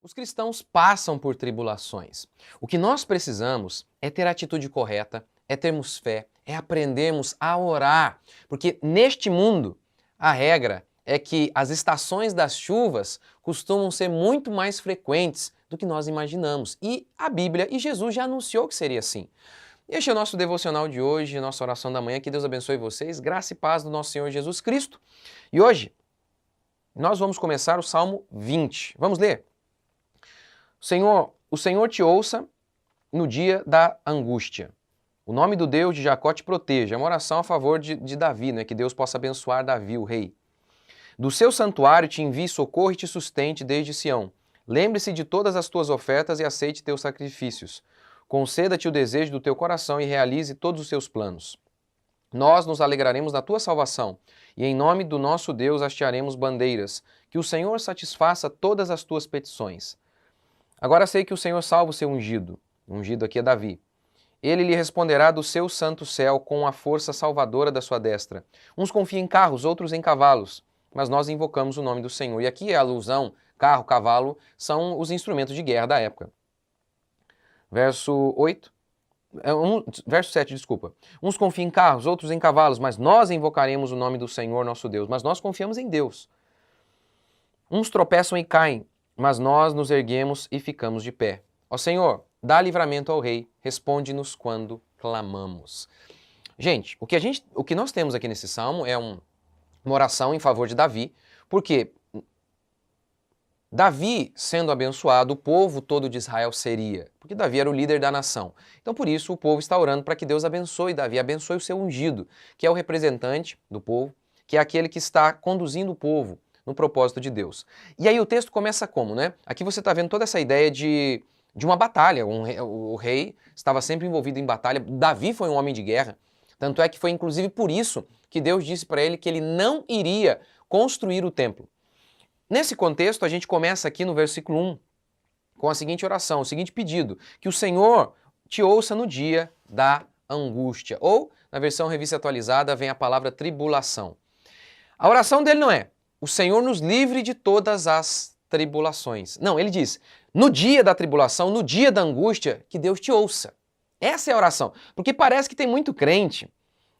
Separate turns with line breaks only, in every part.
Os cristãos passam por tribulações. O que nós precisamos é ter a atitude correta, é termos fé, é aprendermos a orar. Porque neste mundo, a regra é que as estações das chuvas costumam ser muito mais frequentes do que nós imaginamos. E a Bíblia e Jesus já anunciou que seria assim. Este é o nosso devocional de hoje, nossa oração da manhã. Que Deus abençoe vocês. Graça e paz do nosso Senhor Jesus Cristo. E hoje, nós vamos começar o Salmo 20. Vamos ler? O Senhor te ouça no dia da angústia. O nome do Deus de Jacó te proteja. É uma oração a favor de Davi, né? Que Deus possa abençoar Davi, o rei. Do seu santuário te envie socorro e te sustente desde Sião. Lembre-se de todas as tuas ofertas e aceite teus sacrifícios. Conceda-te o desejo do teu coração e realize todos os seus planos. Nós nos alegraremos na tua salvação, e em nome do nosso Deus hastearemos bandeiras. Que o Senhor satisfaça todas as tuas petições. Agora sei que o Senhor salva o seu ungido. O ungido aqui é Davi. Ele lhe responderá do seu santo céu com a força salvadora da sua destra. Uns confiam em carros, outros em cavalos, mas nós invocamos o nome do Senhor. E aqui é a alusão, carro, cavalo, são os instrumentos de guerra da época. Verso 7, desculpa. Uns confiam em carros, outros em cavalos, mas nós invocaremos o nome do Senhor nosso Deus. Mas nós confiamos em Deus. Uns tropeçam e caem, mas nós nos erguemos e ficamos de pé. Ó Senhor, dá livramento ao rei, responde-nos quando clamamos. Gente, o que nós temos aqui nesse salmo é uma oração em favor de Davi, porque Davi, sendo abençoado, o povo todo de Israel seria, porque Davi era o líder da nação. Então, por isso, o povo está orando para que Deus abençoe Davi, abençoe o seu ungido, que é o representante do povo, que é aquele que está conduzindo o povo no propósito de Deus. E aí o texto começa como, né? Aqui você está vendo toda essa ideia de uma batalha. O rei estava sempre envolvido em batalha. Davi foi um homem de guerra. Tanto é que foi inclusive por isso que Deus disse para ele que ele não iria construir o templo. Nesse contexto, a gente começa aqui no versículo 1 com a seguinte oração, o seguinte pedido: que o Senhor te ouça no dia da angústia. Ou, na versão revista atualizada, vem a palavra tribulação. A oração dele não é: o Senhor nos livre de todas as tribulações. Não, ele diz: no dia da tribulação, no dia da angústia, que Deus te ouça. Essa é a oração. Porque parece que tem muito crente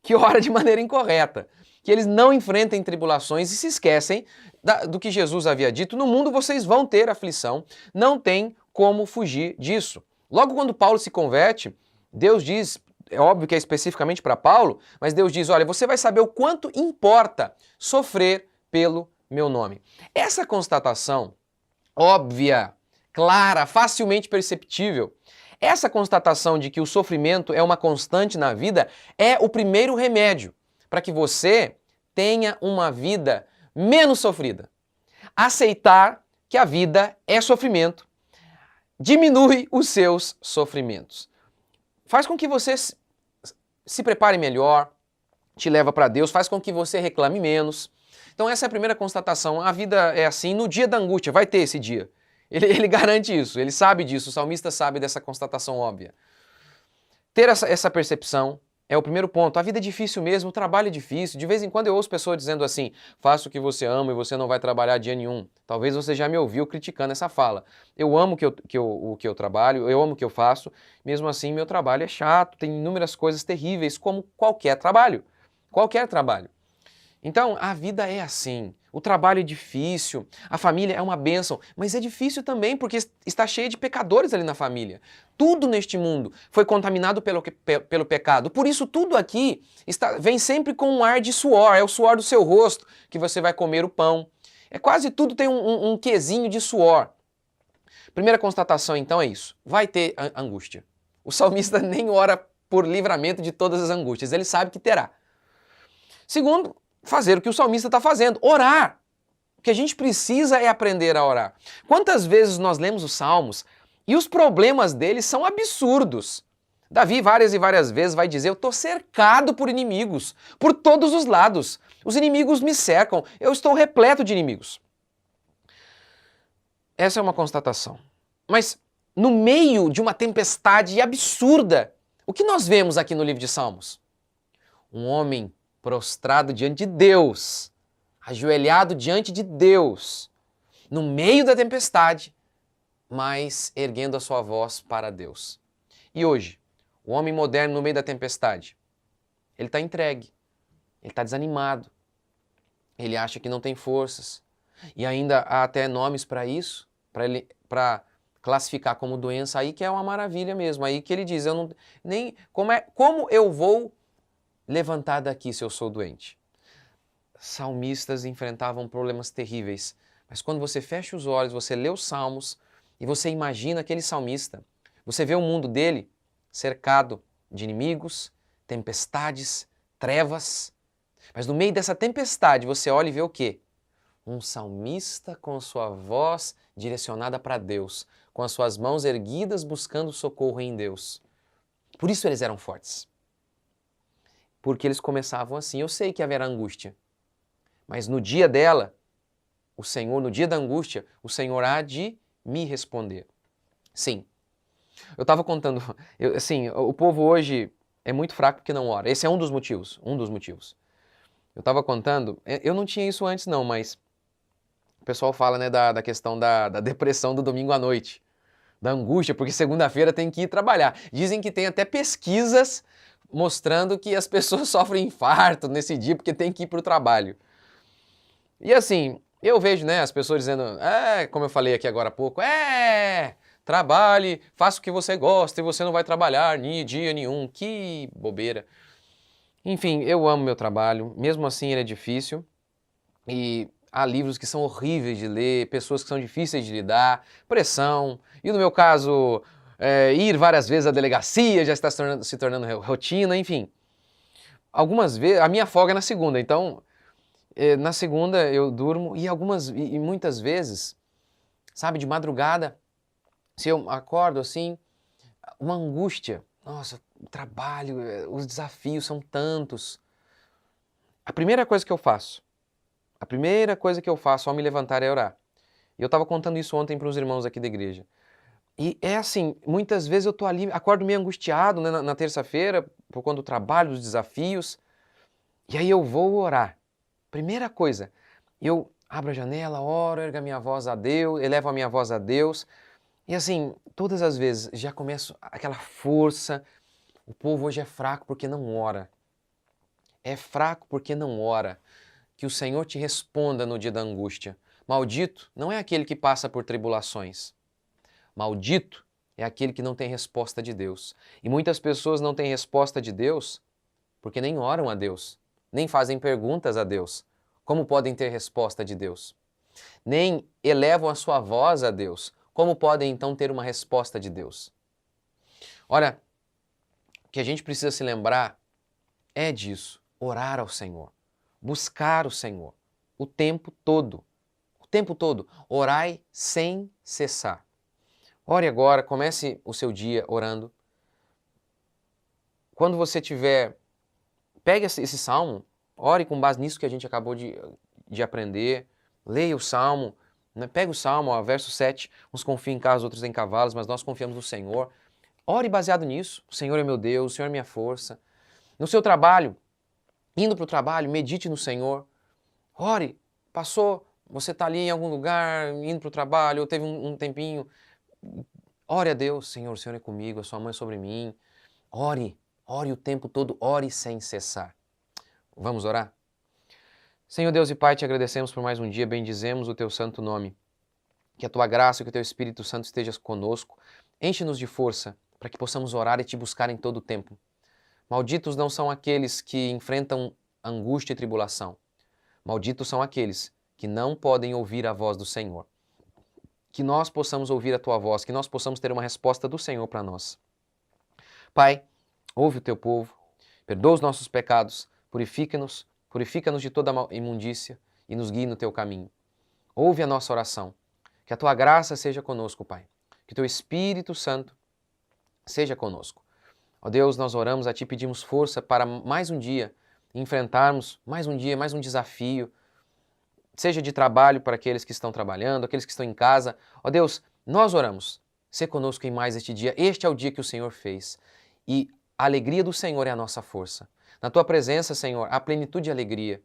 que ora de maneira incorreta, que eles não enfrentam tribulações e se esquecem do que Jesus havia dito: no mundo vocês vão ter aflição, não tem como fugir disso. Logo quando Paulo se converte, Deus diz, é óbvio que é especificamente para Paulo, mas Deus diz: olha, você vai saber o quanto importa sofrer pelo meu nome. Essa constatação óbvia, clara, facilmente perceptível, essa constatação de que o sofrimento é uma constante na vida é o primeiro remédio para que você tenha uma vida menos sofrida. Aceitar que a vida é sofrimento diminui os seus sofrimentos. Faz com que você se prepare melhor, te leva para Deus, faz com que você reclame menos. Então essa é a primeira constatação. A vida é assim, no dia da angústia, vai ter esse dia. Ele garante isso, ele sabe disso, o salmista sabe dessa constatação óbvia. Ter essa percepção é o primeiro ponto. A vida é difícil mesmo, o trabalho é difícil. De vez em quando eu ouço pessoas dizendo assim: faça o que você ama e você não vai trabalhar dia nenhum. Talvez você já me ouviu criticando essa fala. Eu amo o que eu trabalho, eu amo o que eu faço, mesmo assim meu trabalho é chato, tem inúmeras coisas terríveis, como qualquer trabalho. Qualquer trabalho. Então, a vida é assim, o trabalho é difícil, a família é uma bênção, mas é difícil também porque está cheia de pecadores ali na família. Tudo neste mundo foi contaminado pelo pecado, por isso tudo aqui vem sempre com um ar de suor, é o suor do seu rosto que você vai comer o pão. Quase tudo tem um quesinho de suor. Primeira constatação então é isso, vai ter angústia. O salmista nem ora por livramento de todas as angústias, ele sabe que terá. Segundo, fazer o que o salmista está fazendo, orar. O que a gente precisa é aprender a orar. Quantas vezes nós lemos os salmos e os problemas deles são absurdos? Davi várias e várias vezes vai dizer: eu estou cercado por inimigos, por todos os lados. Os inimigos me cercam, eu estou repleto de inimigos. Essa é uma constatação. Mas no meio de uma tempestade absurda, o que nós vemos aqui no livro de Salmos? Um homem prostrado diante de Deus, ajoelhado diante de Deus, no meio da tempestade, mas erguendo a sua voz para Deus. E hoje, o homem moderno no meio da tempestade, ele está entregue, ele está desanimado, ele acha que não tem forças. E ainda há até nomes para isso, para classificar como doença aí, que é uma maravilha mesmo. Aí que ele diz, eu não nem como eu vou levantar daqui se eu sou doente? Salmistas enfrentavam problemas terríveis, mas quando você fecha os olhos, você lê os salmos e você imagina aquele salmista, você vê o mundo dele cercado de inimigos, tempestades, trevas, mas no meio dessa tempestade você olha e vê o quê? Um salmista com sua voz direcionada para Deus, com as suas mãos erguidas buscando socorro em Deus. Por isso eles eram fortes. Porque eles começavam assim. Eu sei que haverá angústia, mas no dia dela, o Senhor, no dia da angústia, o Senhor há de me responder. Sim. Eu estava contando, assim, o povo hoje é muito fraco porque não ora. Esse é um dos motivos, Eu estava contando, eu não tinha isso antes não, mas o pessoal fala, né, da questão da depressão do domingo à noite, da angústia, porque segunda-feira tem que ir trabalhar. Dizem que tem até pesquisas mostrando que as pessoas sofrem infarto nesse dia porque tem que ir para o trabalho. E assim, eu vejo, né, as pessoas dizendo, como eu falei aqui agora há pouco, trabalhe, faça o que você gosta e você não vai trabalhar dia nenhum. Que bobeira. Enfim, eu amo meu trabalho, mesmo assim ele é difícil e há livros que são horríveis de ler, pessoas que são difíceis de lidar, pressão, e no meu caso, ir várias vezes à delegacia já está se tornando rotina, enfim. Algumas vezes, a minha folga é na segunda, então na segunda eu durmo e muitas vezes, sabe, de madrugada, se eu acordo assim, uma angústia. Nossa, o trabalho, os desafios são tantos. A primeira coisa que eu faço ao me levantar é orar. E eu estava contando isso ontem para os irmãos aqui da igreja. E é assim, muitas vezes eu tô ali, acordo meio angustiado, né, na terça-feira, por conta do trabalho, dos desafios, e aí eu vou orar. Primeira coisa, eu abro a janela, oro, ergo a minha voz a Deus, elevo a minha voz a Deus, e assim, todas as vezes já começo aquela força. O povo hoje é fraco porque não ora. É fraco porque não ora. Que o Senhor te responda no dia da angústia. Maldito não é aquele que passa por tribulações. Maldito é aquele que não tem resposta de Deus. E muitas pessoas não têm resposta de Deus porque nem oram a Deus, nem fazem perguntas a Deus. Como podem ter resposta de Deus? Nem elevam a sua voz a Deus. Como podem então ter uma resposta de Deus? Ora, o que a gente precisa se lembrar é disso, orar ao Senhor, buscar o Senhor o tempo todo. O tempo todo, orai sem cessar. Ore agora, comece o seu dia orando. Quando você tiver, pegue esse salmo, ore com base nisso que a gente acabou de aprender, leia o salmo, né? Pega o salmo, verso 7, uns confiam em carros, outros em cavalos, mas nós confiamos no Senhor. Ore baseado nisso, o Senhor é meu Deus, o Senhor é minha força. No seu trabalho, indo para o trabalho, medite no Senhor. Ore, passou, você está ali em algum lugar, indo para o trabalho, ou teve um tempinho, ore a Deus, Senhor, o Senhor é comigo, a sua mão é sobre mim. Ore, ore o tempo todo, ore sem cessar. Vamos orar? Senhor Deus e Pai, te agradecemos por mais um dia, bendizemos o teu santo nome. Que a tua graça e que o teu Espírito Santo esteja conosco. Enche-nos de força para que possamos orar e te buscar em todo o tempo. Malditos não são aqueles que enfrentam angústia e tribulação. Malditos são aqueles que não podem ouvir a voz do Senhor. Que nós possamos ouvir a tua voz, que nós possamos ter uma resposta do Senhor para nós. Pai, ouve o teu povo, perdoa os nossos pecados, purifica-nos de toda imundícia e nos guie no teu caminho. Ouve a nossa oração. Que a tua graça seja conosco, Pai. Que o teu Espírito Santo seja conosco. Ó Deus, nós oramos a Ti, pedimos força para mais um dia enfrentarmos mais um dia, mais um desafio, seja de trabalho para aqueles que estão trabalhando, aqueles que estão em casa. Ó Deus, nós oramos, sê conosco em mais este dia. Este é o dia que o Senhor fez e a alegria do Senhor é a nossa força. Na Tua presença, Senhor, há plenitude e alegria.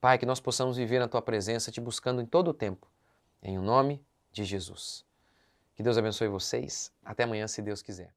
Pai, que nós possamos viver na Tua presença, Te buscando em todo o tempo. Em o nome de Jesus. Que Deus abençoe vocês. Até amanhã, se Deus quiser.